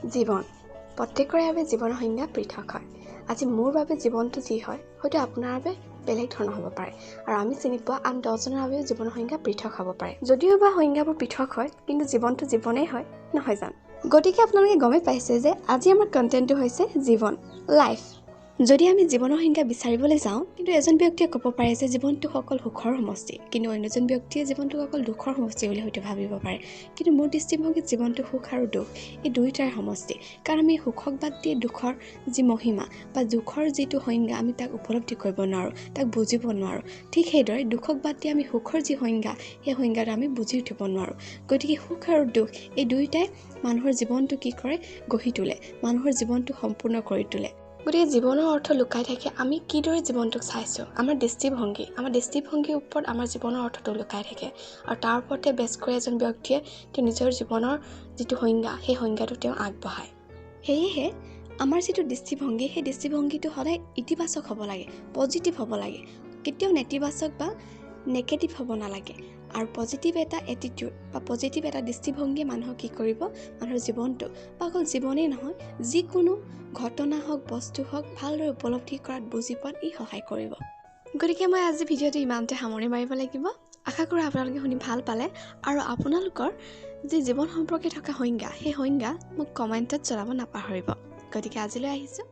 জীৱন প্ৰত্যেকৰে বাবে জীৱনৰ সংজ্ঞা পৃথক হয়। আজি মোৰ বাবে জীৱনটো যি হয় হয়তো আপোনাৰ বাবে বেলেগ ধৰণৰ হ'ব পাৰে, আৰু আমি চিনি পোৱা আন 10জনৰ বাবেও জীৱনৰ সংজ্ঞা পৃথক হ'ব পাৰে। যদিও বা সংজ্ঞাবোৰ পৃথক হয়, কিন্তু জীৱনটো জীৱনেই হয়, নহয় জানো? গতিকে আপোনালোকে গমেই পাইছে যে আজি আমাৰ কণ্টেণ্টটো হৈছে জীৱন, লাইফ। যদি আমি জীৱনৰ সংজ্ঞা বিচাৰিবলৈ যাওঁ, কিন্তু এজন ব্যক্তিয়ে ক'ব পাৰে যে জীৱনটো অকল সুখৰ সমষ্টি, কিন্তু অন্য এজন ব্যক্তিয়ে জীৱনটো অকল দুখৰ সমষ্টি বুলি হয়তো ভাবিব পাৰে। কিন্তু মোৰ দৃষ্টিভংগীত জীৱনটো সুখ আৰু দুখ এই দুয়োটাৰ সমষ্টি। কাৰণ আমি সুখক বাদ দি দুখৰ যি মহিমা বা দুখৰ যিটো সংজ্ঞা আমি তাক উপলব্ধি কৰিব নোৱাৰোঁ, তাক বুজিব নোৱাৰোঁ। ঠিক সেইদৰে দুখক বাদ দি আমি সুখৰ যি সংজ্ঞা, সেই সংজ্ঞাটো আমি বুজি উঠিব নোৱাৰোঁ। গতিকে সুখ আৰু দুখ এই দুয়োটাই মানুহৰ জীৱনটো কি কৰে? গঢ়ি তোলে, মানুহৰ জীৱনটো সম্পূৰ্ণ কৰি তোলে। গতিকে জীৱনৰ অৰ্থ লুকাই থাকে আমি কিদৰে জীৱনটোক চাইছোঁ, আমাৰ দৃষ্টিভংগীৰ ওপৰত আমাৰ জীৱনৰ অৰ্থটো লুকাই থাকে। আৰু তাৰ ওপৰতে বেছ কৰি এজন ব্যক্তিয়ে তেওঁ নিজৰ জীৱনৰ যিটো সংজ্ঞা, সেই সংজ্ঞাটো তেওঁ আগবঢ়ায়। সেয়েহে আমাৰ যিটো দৃষ্টিভংগী, সেই দৃষ্টিভংগীটো সদায় ইতিবাচক হ'ব লাগে, পজিটিভ হ'ব লাগে, কেতিয়াও নেতিবাচক বা নেগেটিভ হ'ব নালাগে। আৰু পজিটিভ এটা এটিটিউড বা পজিটিভ এটা দৃষ্টিভংগীয়ে মানুহক কি কৰিব? মানুহৰ জীৱনটো বা অকল জীৱনেই নহয়, যিকোনো ঘটনা হওক, বস্তু হওক ভালদৰে উপলব্ধি কৰাত, বুজি পোৱাত ই সহায় কৰিব। গতিকে মই আজি ভিডিঅ'টো ইমানতে সামৰি মাৰিব লাগিব। আশা কৰোঁ আপোনালোকে শুনি ভাল পালে, আৰু আপোনালোকৰ যি জীৱন সম্পৰ্কে থকা সংজ্ঞা, সেই সংজ্ঞা মোক কমেণ্টত জনাব নাপাহৰিব। গতিকে আজিলৈ আহিছোঁ।